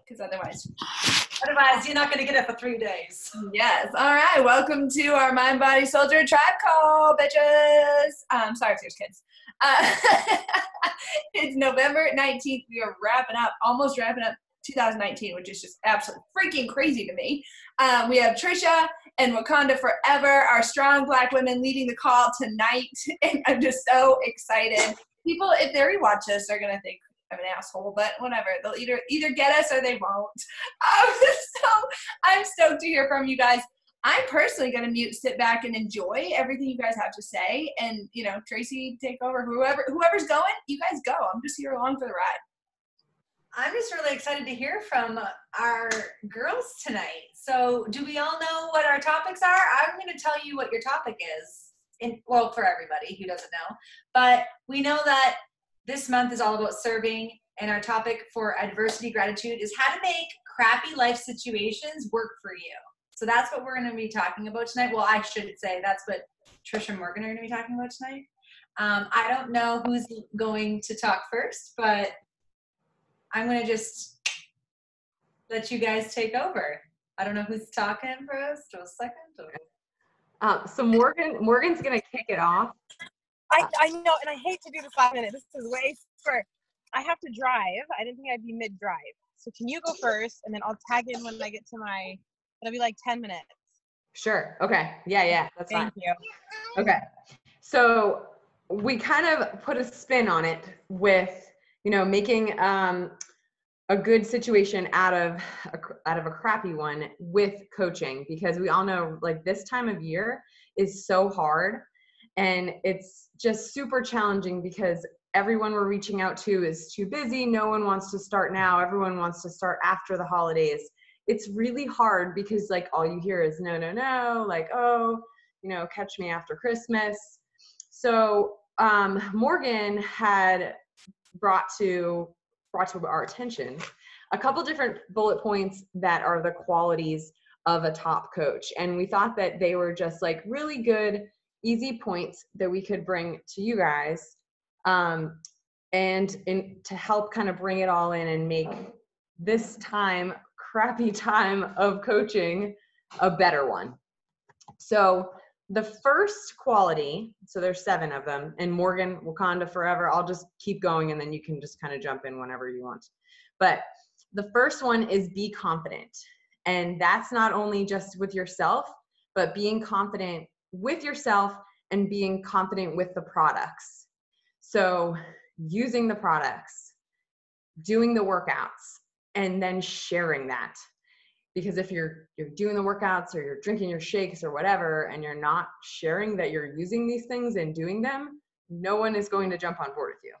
because otherwise you're not going to get it for 3 days. Yes. All right. Welcome to our Mind Body Soldier Tribe Call, bitches. Sorry if there's kids. It's November 19th. We are almost wrapping up 2019, which is just absolutely freaking crazy to me. We have Trisha and Wakanda Forever, our strong Black women, leading the call tonight, and I'm just so excited. People, if they rewatch this, are gonna think I'm an asshole, but whatever. They'll either get us or they won't. So I'm stoked to hear from you guys. I'm personally gonna sit back and enjoy everything you guys have to say, and Tracy, take over. Whoever's going, you guys go. I'm just here along for the ride. I'm just really excited to hear from our girls tonight. So do we all know what our topics are? I'm going to tell you what your topic is, for everybody who doesn't know. But we know that this month is all about serving, and our topic for adversity gratitude is how to make crappy life situations work for you. So that's what we're going to be talking about tonight. Well, I should say that's what Trisha and Morgan are going to be talking about tonight. I don't know who's going to talk first, but I'm going to just let you guys take over. I don't know who's talking first or second. So Morgan's going to kick it off. I know, and I hate to do the 5 minute. This is way for. I have to drive. I didn't think I'd be mid-drive. So can you go first, and then I'll tag in when I get to it'll be like 10 minutes. Sure. Okay. Yeah. That's fine. Thank you. Okay. So we kind of put a spin on it with, making a good situation out of a crappy one with coaching, because we all know like this time of year is so hard, and it's just super challenging because everyone we're reaching out to is too busy. No one wants to start now. Everyone wants to start after the holidays. It's really hard because like all you hear is no, like, oh, catch me after Christmas. So Morgan had brought to our attention a couple different bullet points that are the qualities of a top coach. And we thought that they were just like really good, easy points that we could bring to you guys, and to help kind of bring it all in and make this crappy time of coaching a better one. So the first quality, so there's 7 of them, and Morgan, Wakanda Forever, I'll just keep going and then you can just kind of jump in whenever you want. But the first one is be confident. And that's not only just with yourself, but being confident with yourself and being confident with the products. So using the products, doing the workouts, and then sharing that. Because if you're doing the workouts or you're drinking your shakes or whatever, and you're not sharing that you're using these things and doing them, no one is going to jump on board with you.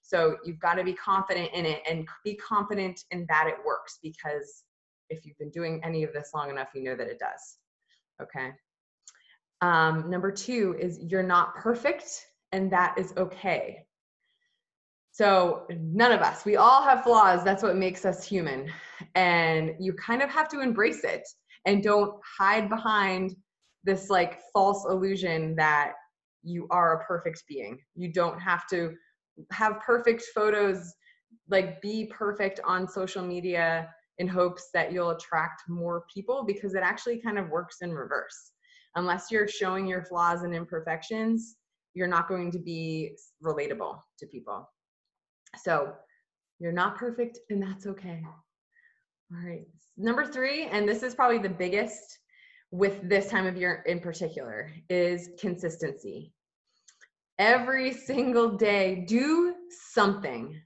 So you've got to be confident in it and be confident in that it works, because if you've been doing any of this long enough, you know that it does. Okay. Number 2 is you're not perfect, and that is okay. So none of us, we all have flaws. That's what makes us human. And you kind of have to embrace it and don't hide behind this like false illusion that you are a perfect being. You don't have to have perfect photos, like be perfect on social media in hopes that you'll attract more people, because it actually kind of works in reverse. Unless you're showing your flaws and imperfections, you're not going to be relatable to people. So you're not perfect, and that's okay. All right. Number 3, and this is probably the biggest with this time of year in particular, is consistency. Every single day, do something,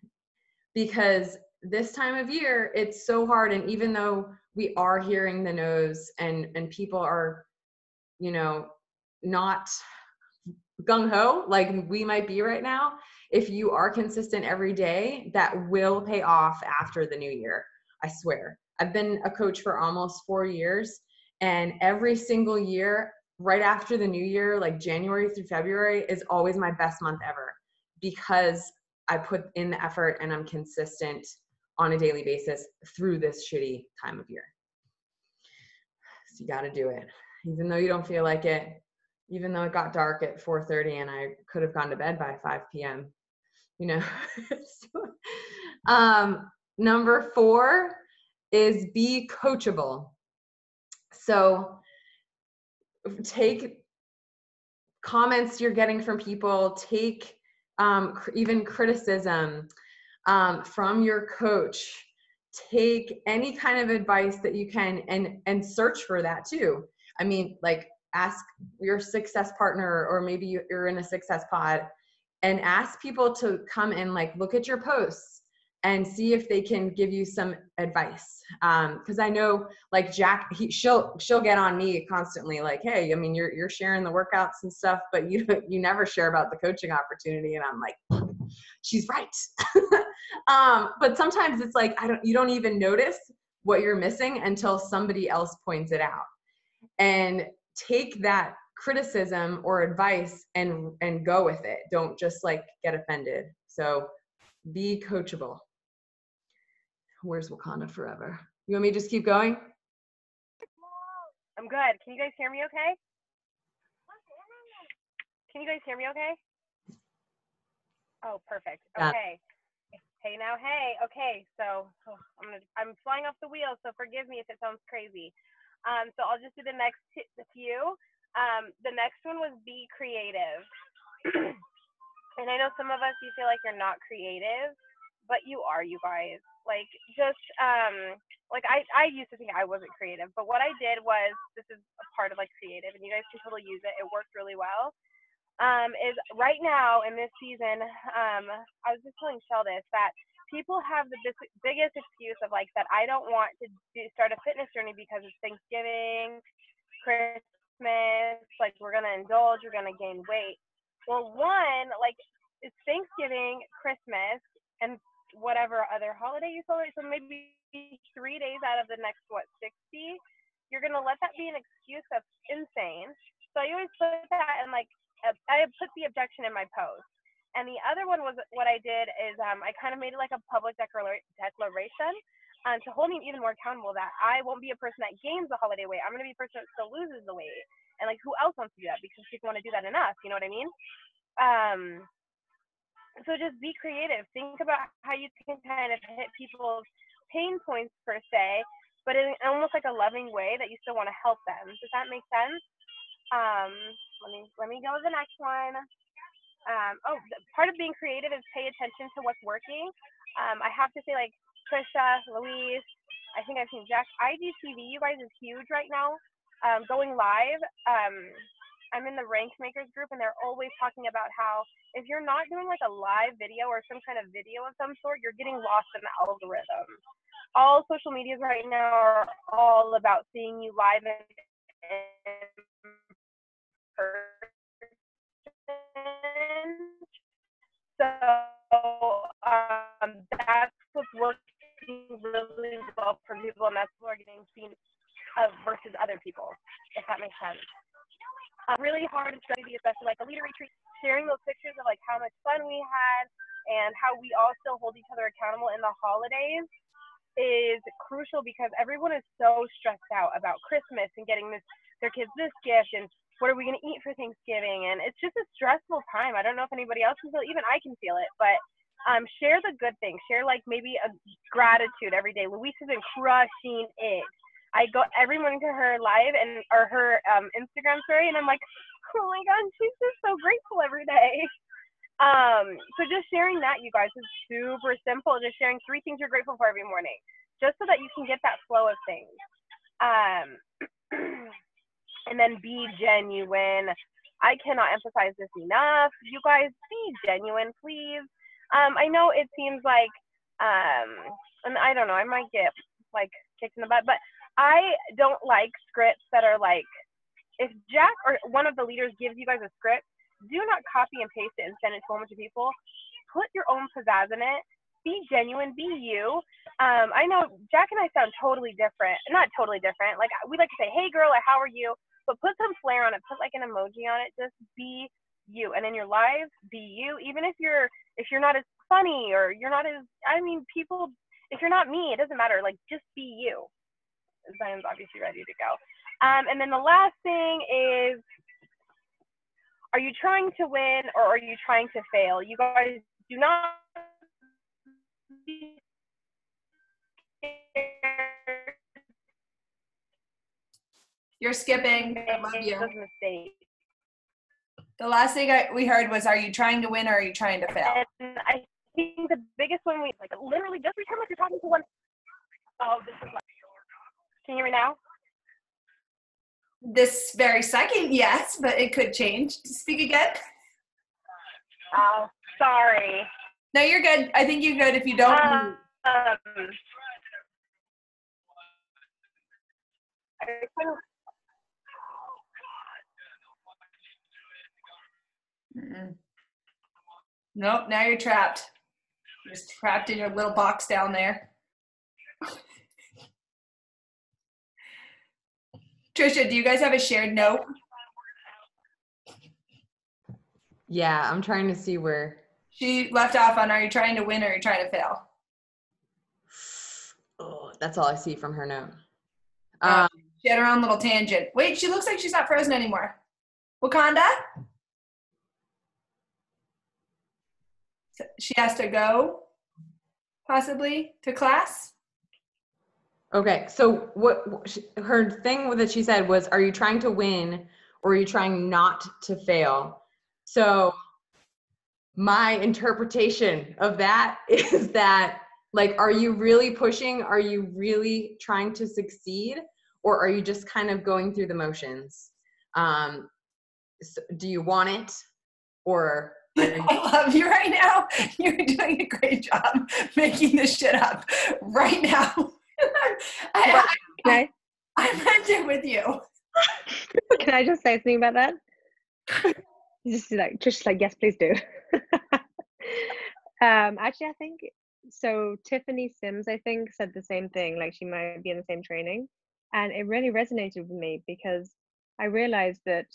because this time of year, it's so hard. And even though we are hearing the no's and people are, not gung-ho like we might be right now, if you are consistent every day, that will pay off after the new year. I swear. I've been a coach for almost 4 years, and every single year right after the new year, like January through February, is always my best month ever, because I put in the effort and I'm consistent on a daily basis through this shitty time of year. So you got to do it, even though you don't feel like it, even though it got dark at 4:30 and I could have gone to bed by 5 p.m. Number 4 is be coachable. So take comments you're getting from people, take even criticism from your coach, take any kind of advice that you can, and search for that too. I mean, like, ask your success partner, or maybe you're in a success pod, and ask people to come and like look at your posts and see if they can give you some advice. Because I know, like, Jack, she'll get on me constantly, like, hey, I mean, you're sharing the workouts and stuff, but you never share about the coaching opportunity. And I'm like, she's right. But sometimes it's like, you don't even notice what you're missing until somebody else points it out. And take that criticism or advice and go with it. Don't just like get offended. So be coachable. Where's Wakanda Forever? You want me to just keep going? I'm good. Can you guys hear me okay? Can you guys hear me okay? Oh, perfect. Okay. Hey now, hey. Okay, so I'm flying off the wheel, so forgive me if it sounds crazy. So I'll just do the next few. The next one was be creative. And I know some of us, you feel like you're not creative, but you are, you guys. Like, just, like, I used to think I wasn't creative, but what I did was, this is a part of, like, creative, and you guys can totally use it. It worked really well. Is right now in this season, I was just telling Shell this, that people have the biggest excuse of, like, that I don't want to start a fitness journey because it's Thanksgiving, Christmas, like, we're going to indulge, we're going to gain weight. Well, one, like, it's Thanksgiving, Christmas, and whatever other holiday you celebrate, so maybe 3 days out of the next 60, you're gonna let that be an excuse that's insane. So I always put that in, like, I put the objection in my post. And the other one was, what I did is I kind of made it like a public declaration to hold me even more accountable, that I won't be a person that gains the holiday weight. I'm gonna be a person that still loses the weight. And, like, who else wants to do that? Because people want to do that enough, you know what I mean? So just be creative. Think about how you can kind of hit people's pain points, per se, but in almost like a loving way that you still want to help them. Does that make sense? Let me go to the next one. Part of being creative is pay attention to what's working. I have to say, like, Trisha, Louise, I think I've seen Jack. IGTV, you guys, is huge right now. Going live. I'm in the Rank Makers group, and they're always talking about how if you're not doing like a live video or some kind of video of some sort, you're getting lost in the algorithm. All social medias right now are all about seeing you live in person. So that's what's working really well for people, and that's what we're getting seen versus other people, if that makes sense. Really hard strategy, especially like a leader retreat, sharing those pictures of like how much fun we had and how we all still hold each other accountable in the holidays is crucial, because everyone is so stressed out about Christmas and getting their kids this gift, and what are we going to eat for Thanksgiving, and it's just a stressful time. I don't know if anybody else can feel it, even I can feel it, but share the good things. Share like maybe a gratitude every day. Louise has been crushing it. I go every morning to her live or her Instagram story, and I'm like, oh my God, she's just so grateful every day. So just sharing that, you guys, is super simple. Just sharing 3 things you're grateful for every morning, just so that you can get that flow of things. And then be genuine. I cannot emphasize this enough. You guys, be genuine, please. I know it seems like, and I don't know, I might get like kicked in the butt, but I don't like scripts that are like, if Jack or one of the leaders gives you guys a script, do not copy and paste it and send it to a bunch of people. Put your own pizzazz in it. Be genuine. Be you. I know Jack and I sound totally different. Not totally different. Like, we like to say, hey girl, how are you? But put some flair on it. Put like an emoji on it. Just be you. And in your lives, be you. Even if you're not as funny, or you're not as, people, if you're not me, it doesn't matter. Like, just be you. Zion's obviously ready to go. And then the last thing is, are you trying to win or are you trying to fail? You guys do not be scared You're skipping. I love Make you. those mistakes. The last thing we heard was, are you trying to win or are you trying to fail? And I think the biggest one literally just pretend like you're talking to one. Oh, this is like. Can you hear me now? This very second, yes, but it could change. Speak again. Oh, sorry. No, you're good. I think you're good if you don't. I couldn't. Mm-mm. Nope, now you're trapped. You're just trapped in your little box down there. Trisha, do you guys have a shared note? Yeah, I'm trying to see where. She left off on, are you trying to win or are you trying to fail? Oh, that's all I see from her note. She had her own little tangent. Wait, she looks like she's not frozen anymore. Wakanda? She has to go, possibly, to class? Okay, so her thing that she said was, are you trying to win or are you trying not to fail? So my interpretation of that is that, like, are you really pushing? Are you really trying to succeed? Or are you just kind of going through the motions? Do you want it? Or I love you right now. You're doing a great job making this shit up right now. I meant it with you. Can I just say something about that? Just like, yes, please do. Actually, I think so. Tiffany Sims, I think, said the same thing. Like, she might be in the same training, and it really resonated with me because I realized that,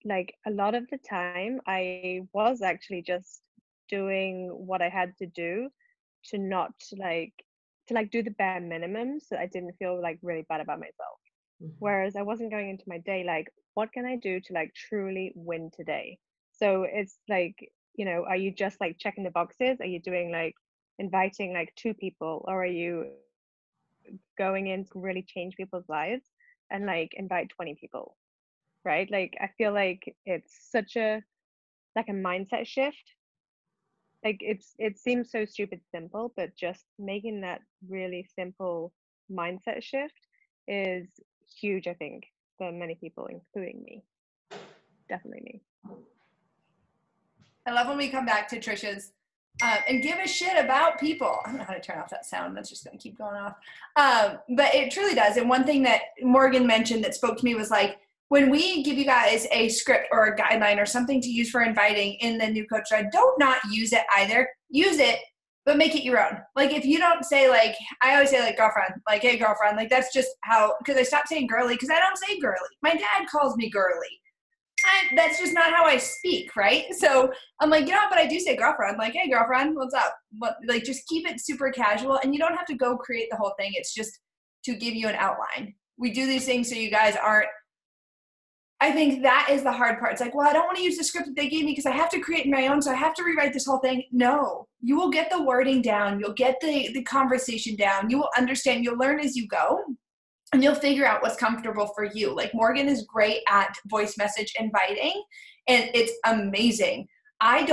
like, a lot of the time, I was actually just doing what I had to do to not do the bare minimum, so I didn't feel like really bad about myself. Whereas I wasn't going into my day like, what can I do to like truly win today? So it's like, are you just like checking the boxes? Are you doing like inviting like 2 people, or are you going in to really change people's lives and like invite 20 people? Right? Like, I feel like it's such a mindset shift. Like, it seems so stupid simple, but just making that really simple mindset shift is huge, I think, for many people, including me. Definitely me. I love when we come back to Trisha's and give a shit about people. I don't know how to turn off that sound. That's just going to keep going off. But it truly does. And one thing that Morgan mentioned that spoke to me was like, when we give you guys a script or a guideline or something to use for inviting in the new coach thread, don't not use it either. Use it, but make it your own. Like, if you don't say, like, I always say, like, girlfriend, like, hey, girlfriend, like, that's just how, because I stopped saying girly, because I don't say girly. My dad calls me girly. That's just not how I speak, right? So I'm like, but I do say girlfriend, like, hey, girlfriend, what's up? Like, just keep it super casual, and you don't have to go create the whole thing. It's just to give you an outline. We do these things so you guys aren't, I think that is the hard part. It's like, well, I don't want to use the script that they gave me because I have to create my own, so I have to rewrite this whole thing. No, you will get the wording down. You'll get the conversation down. You will understand. You'll learn as you go, and you'll figure out what's comfortable for you. Like, Morgan is great at voice message inviting, and it's amazing. I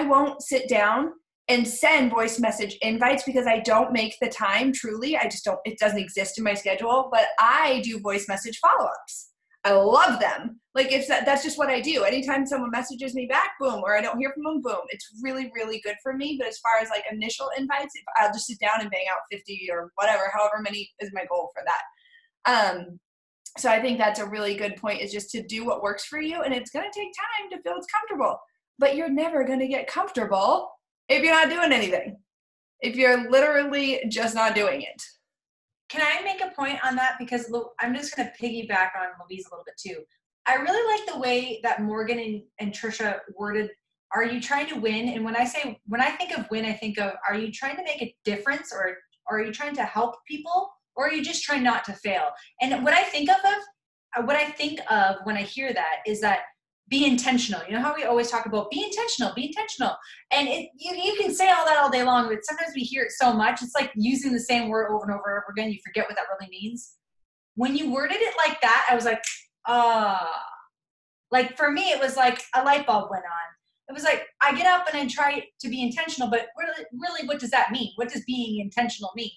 won't sit down and send voice message invites because I don't make the time, truly. I just don't, it doesn't exist in my schedule, but I do voice message follow-ups. I love them. Like, if that's just what I do. Anytime someone messages me back, boom, or I don't hear from them, boom. It's really, really good for me. But as far as like initial invites, I'll just sit down and bang out 50 or whatever, however many is my goal for that. So I think that's a really good point, is just to do what works for you. And it's going to take time to feel it's comfortable, but you're never going to get comfortable if you're not doing anything, if you're literally just not doing it. Can I make a point on that? Because I'm just going to piggyback on Louise a little bit too. I really like the way that Morgan and Trisha worded, are you trying to win? And when I think of win, I think of, are you trying to make a difference, or are you trying to help people, or are you just trying not to fail? And what I think of when I hear that is that be intentional. You know how we always talk about be intentional. And you can say all that all day long, but sometimes we hear it so much. It's like using the same word over and over and over again. You forget what that really means. when you worded it like that, I was like, like for me, it was like a light bulb went on. It was like, I get up and I try to be intentional, but really, what does that mean? What does being intentional mean?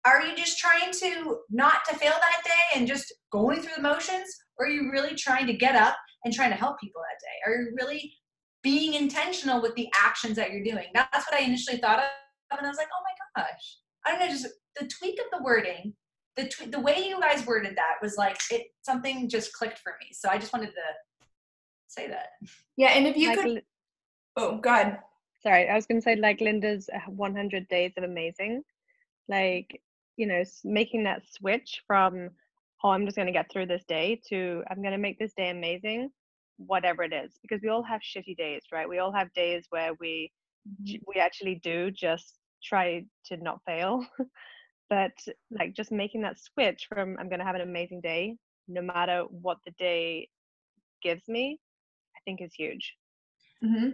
Are you just trying to not to fail that day and just going through the motions? Or are you really trying to get up and trying to help people that day? Are you really being intentional with the actions that you're doing? That's what I initially thought of. And I was like, oh my gosh. I don't know, just the tweak of the wording, the way you guys worded that was like, something just clicked for me. So I just wanted to say that. Yeah, and if you Like, could, oh, go ahead. sorry, I was going to say, like Linda's 100 days of amazing, like, you know, making that switch from, oh, I'm just going to get through this day to I'm going to make this day amazing, whatever it is, because we all have shitty days, right? We all have days where we actually do just try to not fail. But like just making that switch from I'm going to have an amazing day no matter what the day gives me, I think is huge. Mm-hmm.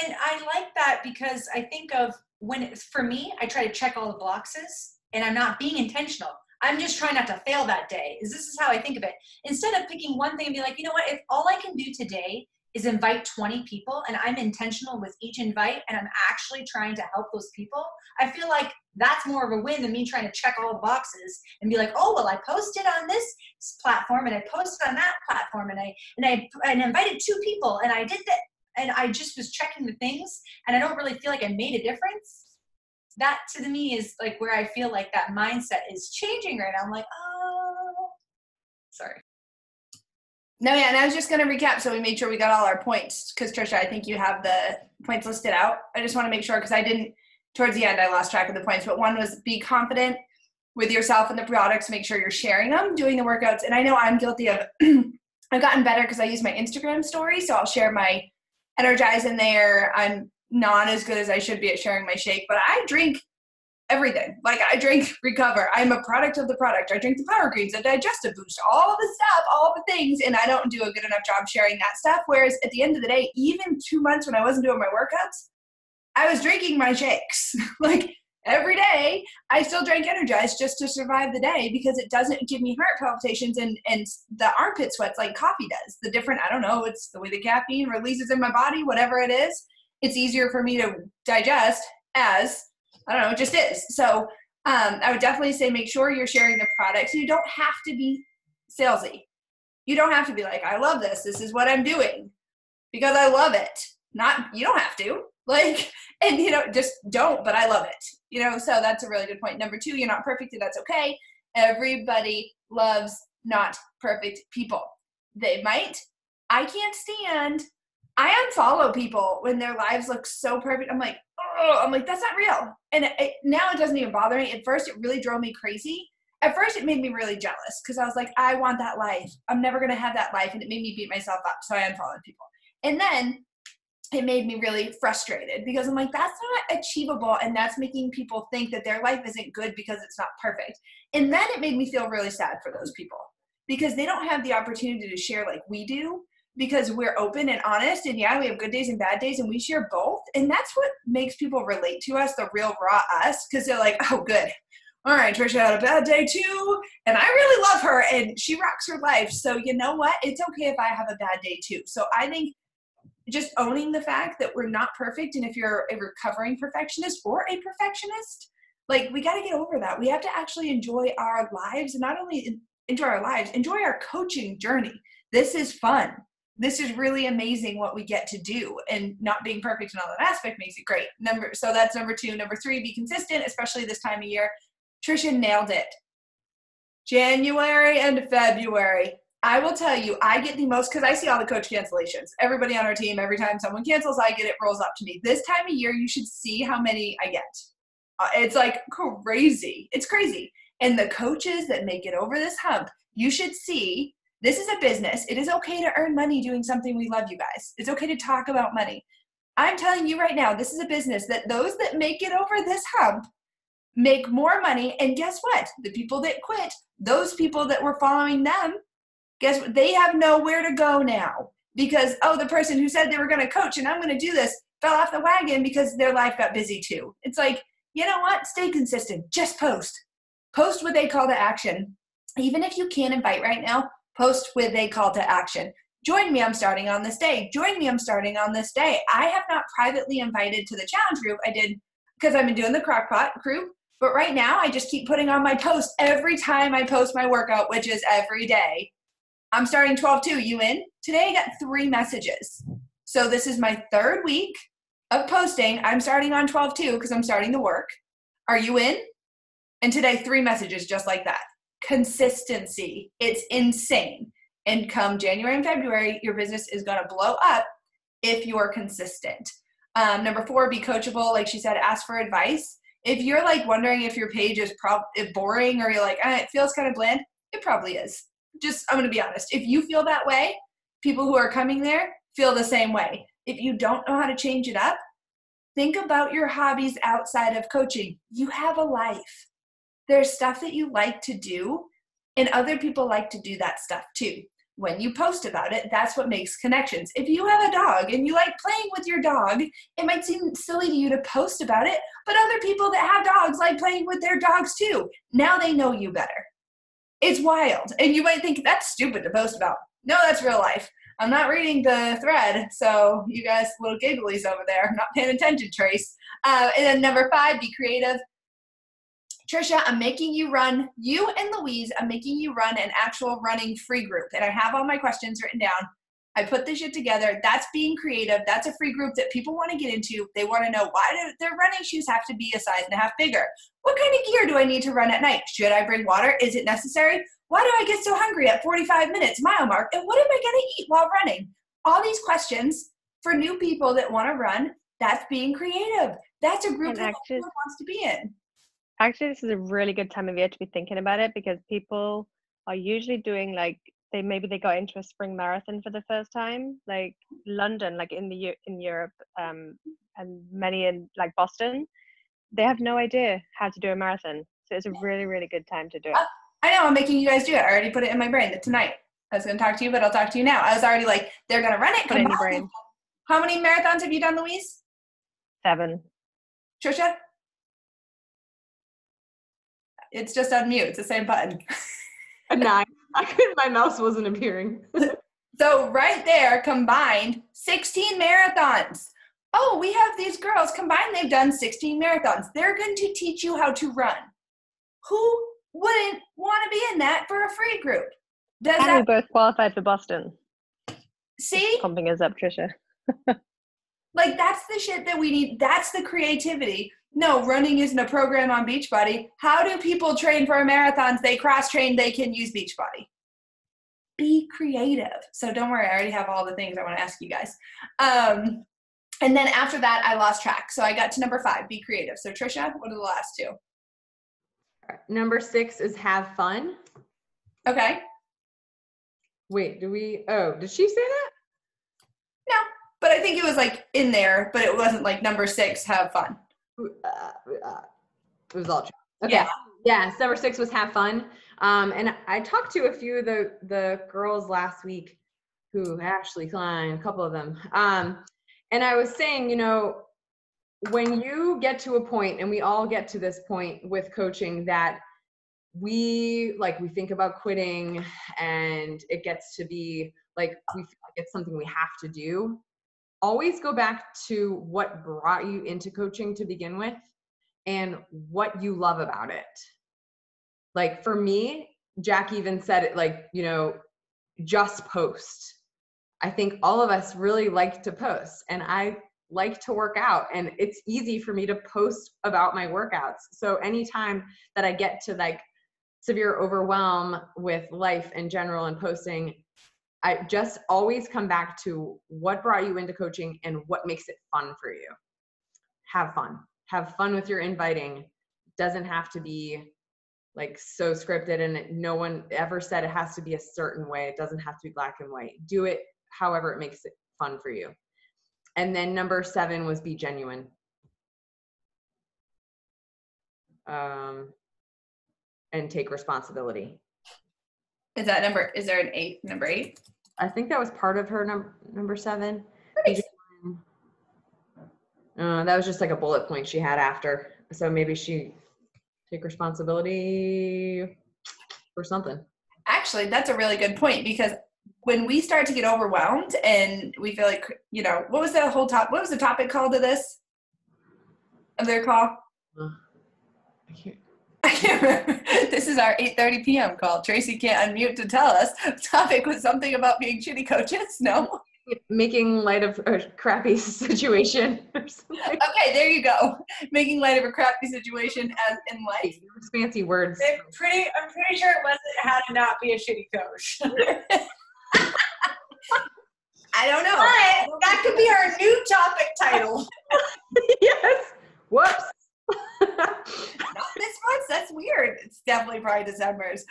And I like that because I think of when it's for me, I try to check all the boxes and I'm not being intentional. I'm just trying not to fail that day. This is how I think of it. Instead of picking one thing and be like, you know what, if all I can do today is invite 20 people and I'm intentional with each invite and I'm actually trying to help those people, I feel like that's more of a win than me trying to check all the boxes and be like, oh, well, I posted on this platform and I posted on that platform and I invited 2 people and I did that. And I just was checking the things and I don't really feel like I made a difference. That to me is like where I feel like that mindset is changing right now. I'm like, oh, sorry. No, yeah, and I was just going to recap so we made sure we got all our points because, Trisha, I think you have the points listed out. I just want to make sure because I didn't, towards the end, I lost track of the points. But one was be confident with yourself and the products, make sure you're sharing them, doing the workouts. And I know I'm guilty of, I've gotten better because I use my Instagram story, so I'll share my Energize in there. I'm not as good as I should be at sharing my shake, but I drink everything. Like I drink Recover. I'm a product of the product. I drink the Power Greens, the Digestive Boost, all the stuff, all the things, and I don't do a good enough job sharing that stuff. Whereas at the end of the day, even 2 months when I wasn't doing my workouts, I was drinking my shakes. Like every day, I still drank Energize just to survive the day because it doesn't give me heart palpitations and the armpit sweats like coffee does. The different, I don't know, it's the way the caffeine releases in my body, whatever it is. It's easier for me to digest as, I don't know, it just is. So I would definitely say make sure you're sharing the products. You don't have to be salesy. You don't have to be like, I love this. This is what I'm doing because I love it. You don't have to. Like, and just don't, but I love it. So that's a really good point. Number 2, you're not perfect and that's okay. Everybody loves not perfect people. They might. I can't stand, I unfollow people when their lives look so perfect. I'm like, that's not real. And now it doesn't even bother me. At first, it really drove me crazy. At first, it made me really jealous because I was like, I want that life. I'm never going to have that life. And it made me beat myself up. So I unfollowed people. And then it made me really frustrated because I'm like, that's not achievable. And that's making people think that their life isn't good because it's not perfect. And then it made me feel really sad for those people because they don't have the opportunity to share like we do. Because we're open and honest and yeah, we have good days and bad days and we share both. And that's what makes people relate to us, the real raw us, because they're like, oh, good. All right, Trisha had a bad day too. And I really love her and she rocks her life. So you know what? It's okay if I have a bad day too. So I think just owning the fact that we're not perfect. And if you're a recovering perfectionist or a perfectionist, like we got to get over that. We have to actually enjoy our lives and not only enjoy our lives, enjoy our coaching journey. This is fun. This is really amazing what we get to do, and not being perfect in all that aspect makes it great. So that's number 2. Number 3, be consistent, especially this time of year. Trisha nailed it. January and February. I will tell you, I get the most, because I see all the coach cancellations. Everybody on our team, every time someone cancels, I get it, rolls up to me. This time of year, you should see how many I get. It's like crazy. It's crazy. And the coaches that make it over this hump, you should see. This is a business. It is okay to earn money doing something we love, you guys. It's okay to talk about money. I'm telling you right now, this is a business that those that make it over this hump make more money. And guess what? The people that quit, those people that were following them, guess what? They have nowhere to go now because, the person who said they were going to coach and I'm going to do this fell off the wagon because their life got busy too. It's like, you know what? Stay consistent. Just post. Post what they call to action. Even if you can't invite right now, post with a call to action. Join me, I'm starting on this day. Join me, I'm starting on this day. I have not privately invited to the challenge group. I did because I've been doing the Crock-Pot group, but right now I just keep putting on my post every time I post my workout, which is every day. I'm starting 12/2, you in? Today I got 3 messages. So this is my 3rd week of posting. I'm starting on 12/2 because I'm starting the work. Are you in? And today 3 messages just like that. Consistency. It's insane. And come January and February, your business is going to blow up if you're consistent. Number 4, be coachable. Like she said, ask for advice. If you're like wondering if your page is boring or you're like, it feels kind of bland, it probably is. Just, I'm going to be honest. If you feel that way, people who are coming there feel the same way. If you don't know how to change it up, think about your hobbies outside of coaching. You have a life. There's stuff that you like to do, and other people like to do that stuff too. When you post about it, that's what makes connections. If you have a dog and you like playing with your dog, it might seem silly to you to post about it, but other people that have dogs like playing with their dogs too. Now they know you better. It's wild. And you might think that's stupid to post about. No, that's real life. I'm not reading the thread, so you guys little gigglies over there, not paying attention, Trace. And then number 5, be creative. Trisha, I'm making you run, you and Louise, I'm making you run an actual running free group. And I have all my questions written down. I put this shit together. That's being creative. That's a free group that people want to get into. They want to know, why do their running shoes have to be a size and a half bigger? What kind of gear do I need to run at night? Should I bring water? Is it necessary? Why do I get so hungry at 45 minutes mile mark? And what am I going to eat while running? All these questions for new people that want to run. That's being creative. That's a group that everyone wants to be in. Actually, this is a really good time of year to be thinking about it, because people are usually doing like, maybe they got into a spring marathon for the first time, like London, like in Europe, and many in like Boston. They have no idea how to do a marathon, so it's a really, really good time to do it. I know, I'm making you guys do it. I already put it in my brain that tonight I was going to talk to you, but I'll talk to you now. I was already like, they're going to run it. Put it in your brain. How many marathons have you done, Louise? 7. Trisha? It's just on mute. It's the same button. 9. My mouse wasn't appearing. So right there, combined, 16 marathons. Oh, we have these girls combined. They've done 16 marathons. They're going to teach you how to run. Who wouldn't want to be in that for a free group? We both qualified for Boston. See? Pumping us up, Trisha. Like, that's the shit that we need. That's the creativity. No, running isn't a program on Beachbody. How do people train for marathons? They cross-train, they can use Beachbody. Be creative. So don't worry, I already have all the things I want to ask you guys. And then after that, I lost track. So I got to number 5, be creative. So Trisha, what are the last 2? Number 6 is have fun. Okay. Wait, did she say that? No, but I think it was like in there, but it wasn't like number 6, have fun. It was all true. Okay. Yeah. Number 6 was have fun. And I talked to a few of the girls last week, Ashley Klein, a couple of them. And I was saying, when you get to a point, and we all get to this point with coaching, that we think about quitting, and it gets to be like, we feel like it's something we have to do. Always go back to what brought you into coaching to begin with and what you love about it. Like for me, Jack even said it, like, just post. I think all of us really like to post, and I like to work out, and it's easy for me to post about my workouts. So anytime that I get to like severe overwhelm with life in general and posting, I just always come back to what brought you into coaching and what makes it fun for you. Have fun. Have fun with your inviting. Doesn't have to be like so scripted, and no one ever said it has to be a certain way. It doesn't have to be black and white. Do it however it makes it fun for you. And then number 7 was be genuine. And take responsibility. Is there an 8, number 8? I think that was part of her number 7. That was just like a bullet point she had after. So maybe she take responsibility. or something. Actually, that's a really good point, because when we start to get overwhelmed and we feel like, what was the topic called to this? Of their call? I can't remember. This is our 8:30 p.m. call. Tracy can't unmute to tell us. The topic was something about being shitty coaches. No? Making light of a crappy situation or something. Okay, there you go. Making light of a crappy situation as in life. Fancy words. I'm pretty sure it wasn't how to not be a shitty coach. I don't know. But that could be our new topic title. Yes. Whoops. Not this month. That's weird. It's definitely probably December's.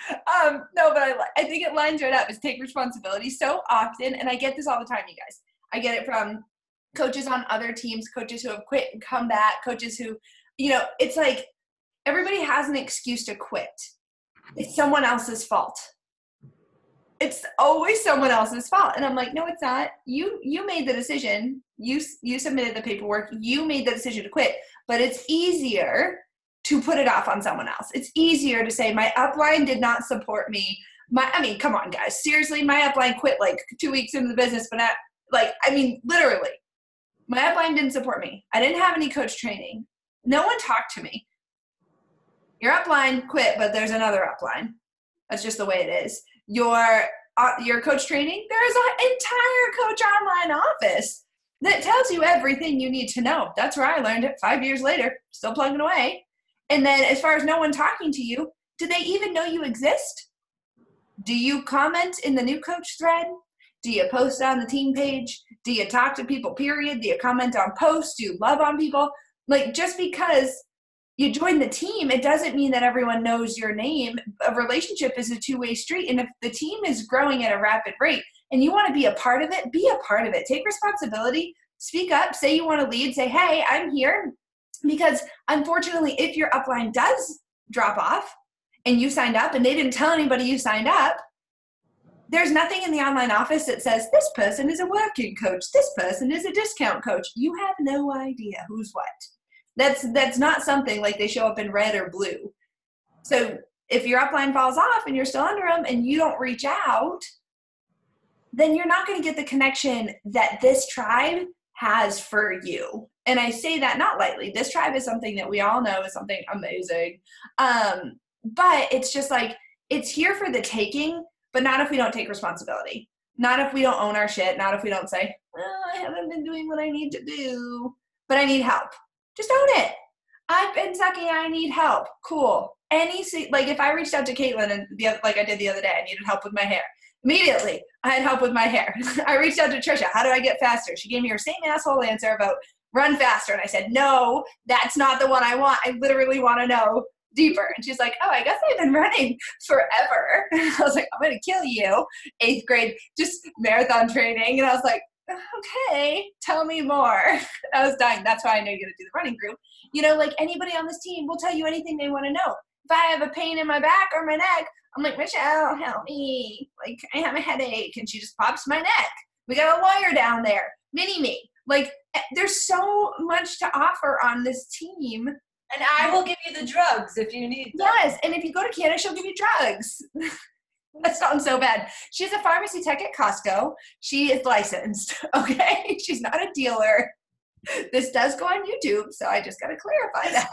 No, but I think it lines right up. Is take responsibility so often, and I get this all the time, you guys. I get it from coaches on other teams, coaches who have quit and come back, coaches who, it's like everybody has an excuse to quit. It's someone else's fault. It's always someone else's fault. And I'm like, no, it's not. You made the decision. You submitted the paperwork. You made the decision to quit. But it's easier to put it off on someone else. It's easier to say, my upline did not support me. Come on, guys. Seriously, my upline quit like 2 weeks into the business, but literally. My upline didn't support me. I didn't have any coach training. No one talked to me. Your upline quit, but there's another upline. That's just the way it is. Your coach training, there's an entire coach online office that tells you everything you need to know. That's where I learned it 5 years later, still plugging away. And then as far as no one talking to you, do they even know you exist? Do you comment in the new coach thread? Do you post on the team page? Do you talk to people, period? Do you comment on posts? Do you love on people? Like, just because you join the team, it doesn't mean that everyone knows your name. A relationship is a two-way street. And if the team is growing at a rapid rate and you want to be a part of it, be a part of it. Take responsibility. Speak up. Say you want to lead. Say, hey, I'm here. Because unfortunately, if your upline does drop off and you signed up and they didn't tell anybody you signed up, there's nothing in the online office that says this person is a working coach. This person is a discount coach. You have no idea who's what. That's not something like they show up in red or blue. So if your upline falls off and you're still under them and you don't reach out, then you're not going to get the connection that this tribe has for you. And I say that not lightly. This tribe is something that we all know is something amazing. But it's just like, it's here for the taking, but not if we don't take responsibility. Not if we don't own our shit. Not if we don't say, I haven't been doing what I need to do, but I need help. Just own it. I've been sucking. I need help. Cool. If I reached out to Caitlin and like I did the other day, I needed help with my hair. Immediately, I had help with my hair. I reached out to Trisha. How do I get faster? She gave me her same asshole answer about run faster. And I said, no, that's not the one I want. I literally want to know deeper. And she's like, oh, I guess I've been running forever. And I was like, I'm going to kill you. 8th grade, just marathon training. And I was like, okay, tell me more. I was dying. That's why I know you're going to do the running group. Like anybody on this team will tell you anything they want to know. If I have a pain in my back or my neck, I'm like, Michelle, help me. Like, I have a headache. And she just pops my neck. We got a lawyer down there. Mini-me. Like, there's so much to offer on this team. And I will give you the drugs if you need them. Yes, and if you go to Canada, she'll give you drugs. That sounds so bad. She's a pharmacy tech at Costco. She is licensed, okay? She's not a dealer. This does go on YouTube, so I just got to clarify that.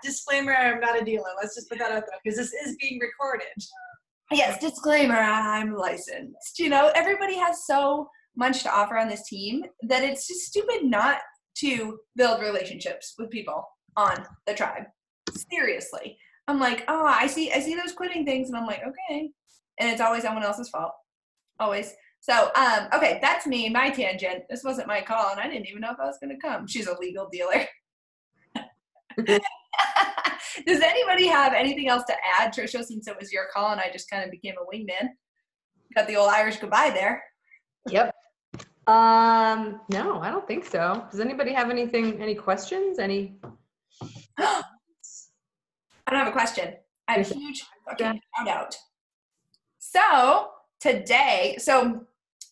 Disclaimer, I'm not a dealer. Let's just put that out there because this is being recorded. Yes, disclaimer, I'm licensed. Everybody has so much to offer on this team that it's just stupid not to build relationships with people on the tribe. Seriously. I'm like, oh, I see those quitting things, and I'm like, okay. And it's always someone else's fault. Always. So, okay, that's me, my tangent. This wasn't my call, and I didn't even know if I was going to come. She's a legal dealer. Does anybody have anything else to add, Trisha, since it was your call and I just kind of became a wingman? Got the old Irish goodbye there. Yep. No, I don't think so. Does anybody have any questions? I don't have a question. I have a huge fucking shout out. So today,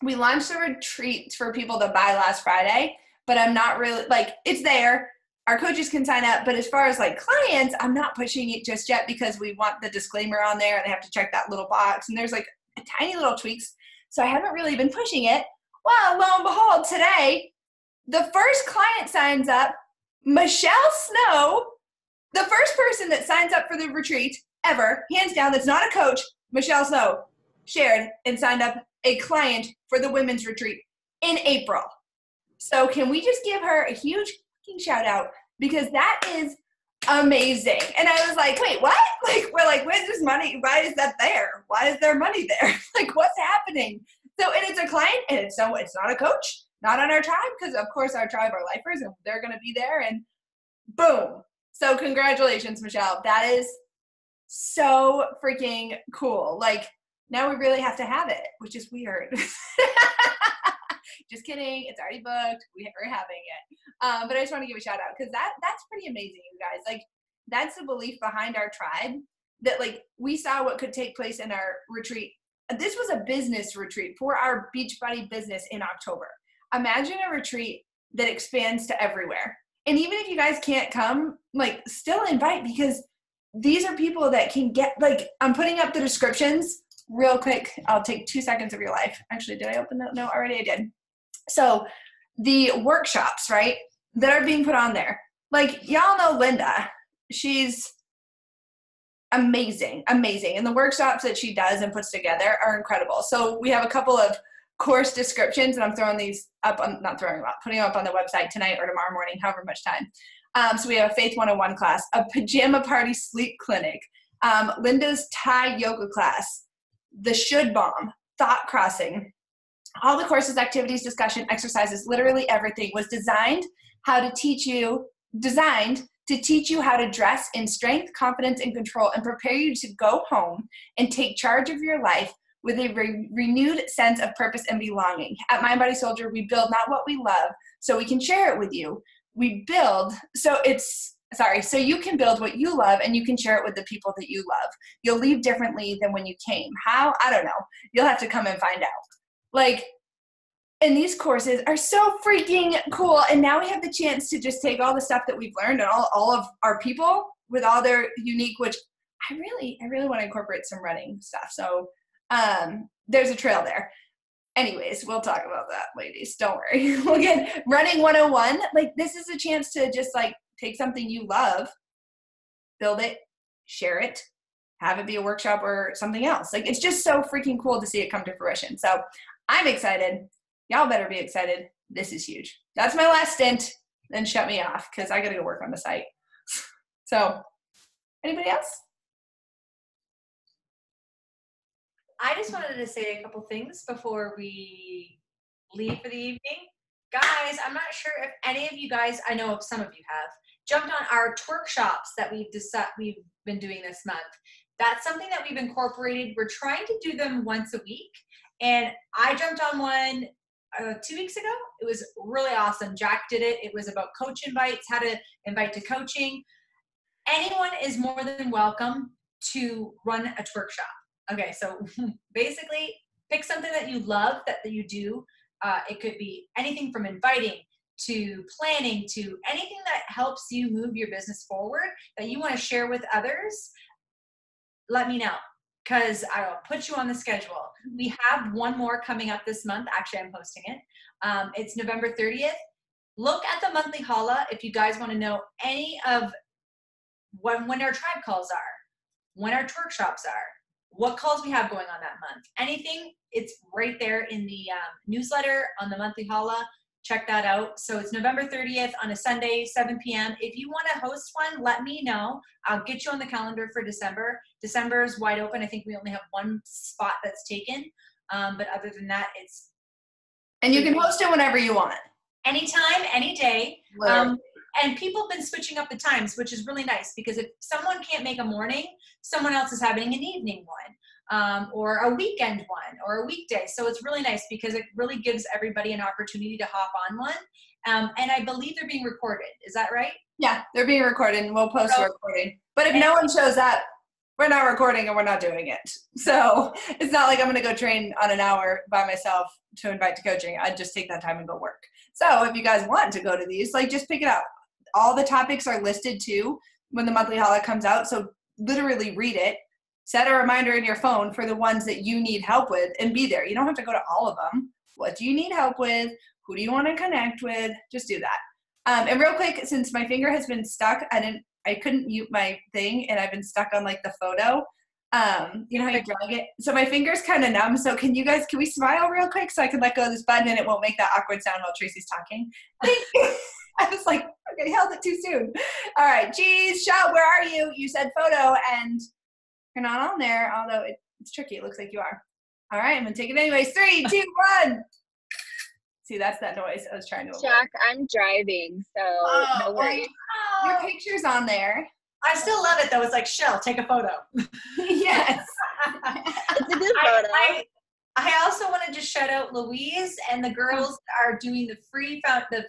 we launched a retreat for people to buy last Friday, but I'm not really, it's there. our coaches can sign up. But as far as like clients, I'm not pushing it just yet because we want the disclaimer on there and they have to check that little box. And there's like a tiny little tweaks. So I haven't really been pushing it. Well, lo and behold, today, the first client signs up, Michelle Snow, the first person that signs up for the retreat ever, hands down, that's not a coach, Michelle Snow, shared and signed up a client for the women's retreat in April. So can we just give her a huge fucking shout out, because that is amazing. And I was like, wait, what? Like, we're like, where's this money? Why is that there? Why is there money there? Like, what's happening? So, and it's a client, and it's not a coach, not on our tribe, because of course our tribe are lifers and they're going to be there, and boom. So congratulations, Michelle. That is so freaking cool. Like, now we really have to have it, which is weird. Just kidding. It's already booked. We're having it. But I just want to give a shout out, because that's pretty amazing, you guys. Like, that's the belief behind our tribe, that like we saw what could take place in our retreat. This was a business retreat for our Beachbody business in October. Imagine a retreat that expands to everywhere. And even if you guys can't come, like, still invite, because these are people that can get, like, I'm putting up the descriptions real quick. I'll take 2 seconds of your life. Actually, did I open that? No, already I did. So the workshops, right, that are being put on there, like, y'all know Linda. She's amazing. And the workshops that she does and puts together are incredible. So we have a couple of course descriptions, and I'm throwing these up on, not throwing them up, putting them up on the website tonight or tomorrow morning, however much time. So we have a Faith 101 class, a pajama party sleep clinic, Linda's Thai yoga class, the Should Bomb, thought crossing, all the courses, activities, discussion, exercises, literally everything was designed to teach you how to dress in strength, confidence, and control, and prepare you to go home and take charge of your life with a renewed sense of purpose and belonging. At Mind Body Soldier, we build not what we love so we can share it with you. We build so you can build what you love, and you can share it with the people that you love. You'll leave differently than when you came. How? I don't know. You'll have to come and find out. Like, and these courses are so freaking cool. And now we have the chance to just take all the stuff that we've learned and all of our people with all their unique, which I really want to incorporate some running stuff. So there's a trail there. Anyways, we'll talk about that, ladies. Don't worry. We'll get running 101. Like, this is a chance to just like take something you love, build it, share it, have it be a workshop or something else. Like, it's just so freaking cool to see it come to fruition. So I'm excited. Y'all better be excited. This is huge. That's my last stint. Then shut me off, because I got to go work on the site. So anybody else? I just wanted to say a couple things before we leave for the evening. Guys, I'm not sure if any of you guys, I know some of you have, jumped on our twerk shops that we've been doing this month. That's something that we've incorporated. We're trying to do them once a week. And I jumped on one 2 weeks ago. It was really awesome. Jack did it. It was about coach invites, how to invite to coaching. Anyone is more than welcome to run a twerk shop. Okay, so basically pick something that you love, that you do. It could be anything from inviting to planning to anything that helps you move your business forward that you want to share with others. Let me know, because I will put you on the schedule. We have one more coming up this month. Actually, I'm hosting it. It's November 30th. Look at the monthly holla if you guys want to know any of when our tribe calls are, when our twerk shops are, what calls we have going on that month. Anything, it's right there in the newsletter on the monthly holla. Check that out. So it's November 30th on a Sunday, 7 p.m. If you want to host one, let me know. I'll get you on the calendar for December. December is wide open. I think we only have one spot that's taken. But other than that, it's... And you can host it whenever you want. Anytime, any day. And people have been switching up the times, which is really nice, because if someone can't make a morning, someone else is having an evening one, or a weekend one, or a weekday. So it's really nice because it really gives everybody an opportunity to hop on one. And I believe they're being recorded. Is that right? Yeah, they're being recorded, and we'll post a recording. But if no one shows up, we're not recording and we're not doing it. So it's not like I'm going to go train on an hour by myself to invite to coaching. I'd just take that time and go work. So if you guys want to go to these, like, just pick it up. all the topics are listed too when the monthly holiday comes out. So literally read it, set a reminder in your phone for the ones that you need help with, and be there. You don't have to go to all of them. What do you need help with? Who do you want to connect with? Just do that. And real quick, since my finger has been stuck, I couldn't mute my thing, and I've been stuck on like the photo. You know how you drag it? So my finger's kind of numb. So can we smile real quick so I can let go of this button and it won't make that awkward sound while Tracy's talking? I was like, okay, held it too soon. All right, geez, Shao, where are you? You said photo and you're not on there, although it's tricky. It looks like you are. All right, I'm gonna take it anyways. 3, 2, 1. See, that's that noise I was trying to avoid. Jack, I'm driving, so no worries. Your picture's on there. I still love it though. It's like, Shell, take a photo. Yes. It's a good photo. I also want to just shout out Louise and the girls that are doing the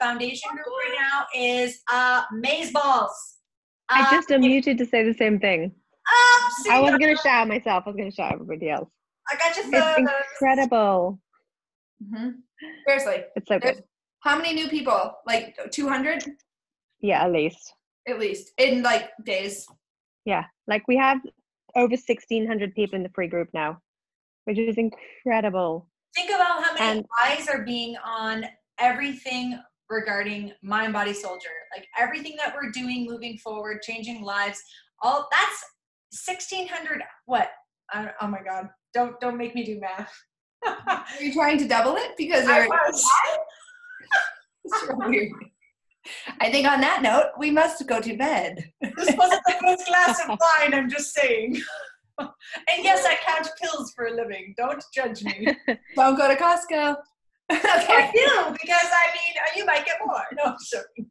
foundation group right now is Mazeballs. I just unmuted to say the same thing. See, I wasn't going to shout myself. I was going to shout everybody else. I got you. It's incredible. Mm-hmm. Seriously. It's so good. How many new people? Like 200? Yeah, at least. At least. In like days. Yeah. Like we have over 1,600 people in the free group now, which is incredible. Think about how many eyes are being on everything regarding Mind Body Soldier. Like everything that we're doing moving forward, changing lives, all that's 1,600. What? Oh my God. Don't make me do math. Are you trying to double it? Because I was. It's so weird. I think on that note, we must go to bed. This wasn't the first glass of wine, I'm just saying. And yes, I count pills for a living. Don't judge me. Don't go to Costco. Okay. I do, because I mean, you might get more. No, I'm joking.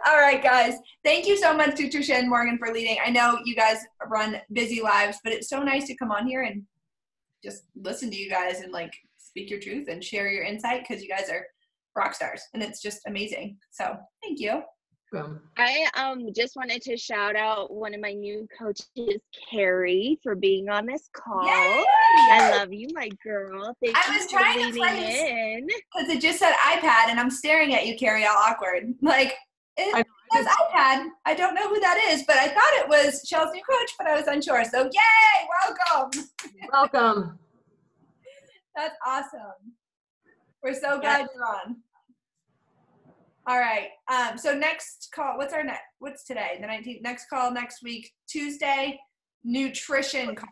All right, guys. Thank you so much to Tricia and Morgan for leading. I know you guys run busy lives, but it's so nice to come on here and just listen to you guys and like speak your truth and share your insight, because you guys are rock stars and it's just amazing. So thank you. I just wanted to shout out one of my new coaches, Carrie, for being on this call. Yay! I love you, my girl. Thank I you was for trying to leaning find in. Because it just said iPad and I'm staring at you, Carrie, all awkward. Like, it says iPad. I don't know who that is, but I thought it was Shell's new coach, but I was unsure. So yay, welcome. Welcome. That's awesome. We're so glad you're on. All right. So next call, what's today? The 19th. Next call next week, Tuesday, nutrition call.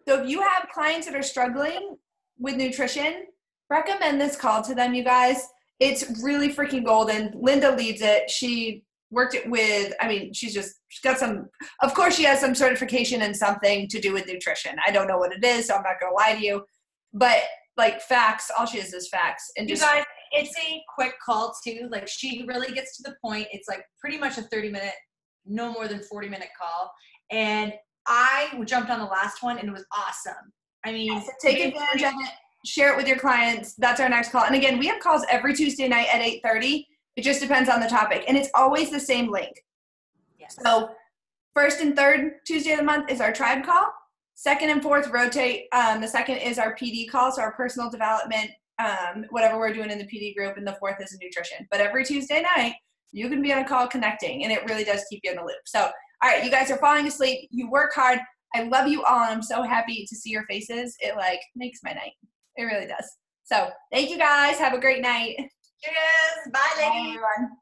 So if you have clients that are struggling with nutrition, recommend this call to them, you guys. It's really freaking golden. Linda leads it. She worked it with, she's got some, of course she has some certification in something to do with nutrition. I don't know what it is, so I'm not going to lie to you. But like facts, all she is facts. And you guys, it's a quick call too. Like she really gets to the point. It's like pretty much a 30-minute, no more than 40-minute call. And I jumped on the last one and it was awesome. I mean, so take advantage of it. Share it with your clients. That's our next call. And again, we have calls every Tuesday night at 8:30. It just depends on the topic. And it's always the same link. Yes. So first and third Tuesday of the month is our tribe call. Second and fourth rotate. The second is our PD call, so our personal development, whatever we're doing in the PD group, and the fourth is nutrition. But every Tuesday night, you can be on a call connecting, and it really does keep you in the loop. So, all right, you guys are falling asleep. You work hard. I love you all, and I'm so happy to see your faces. It, makes my night. It really does. So, thank you guys. Have a great night. Cheers. Bye, ladies. Bye, everyone.